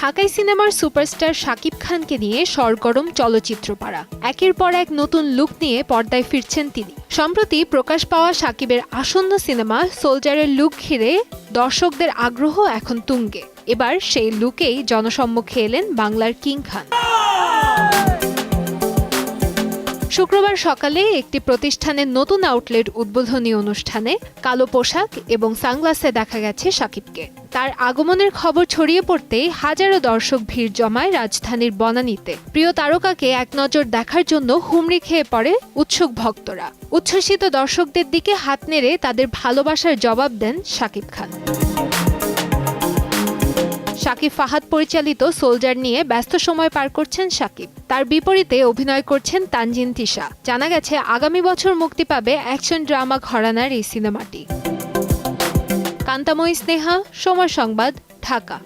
ঢাকাই সিনেমার সুপারস্টার শাকিব খানকে নিয়ে সরগরম চলচ্চিত্র পাড়া। একের পর এক নতুন লুক নিয়ে পর্দায় ফিরছেন তিনি। সম্প্রতি প্রকাশ পাওয়া শাকিবের আসন্ন সিনেমা সোলজারের লুক ঘিরে দর্শকদের আগ্রহ এখন তুঙ্গে। এবার সেই লুকেই জনসম্মুখে এলেন বাংলার কিং খান। শুক্রবার সকালে একটি প্রতিষ্ঠানের নতুন আউটলেট উদ্বোধনী অনুষ্ঠানে কালো পোশাক এবং সানগ্লাসে দেখা গেছে শাকিবকে। তার আগমনের খবর ছড়িয়ে পড়তেই হাজারো দর্শক ভিড় জমায় রাজধানীর বনানীতে। প্রিয় তারকাকে এক নজর দেখার জন্য হুমড়ি খেয়ে পড়ে উৎসুক ভক্তরা। উচ্ছ্বসিত দর্শকদের দিকে হাত নেড়ে তাদের ভালোবাসার জবাব দেন শাকিব খান। শাকিব ফাহাদ পরিচালিত সোলজার নিয়ে ব্যস্ত সময় পার করছেন শাকিব। তার বিপরীতে অভিনয় করছেন তানজিন তিশা। জানা গেছে আগামী বছর মুক্তি পাবে অ্যাকশন ড্রামা ঘরানার এই সিনেমাটি। কান্তাময়ী স্নেহা, সময় সংবাদ, ঢাকা।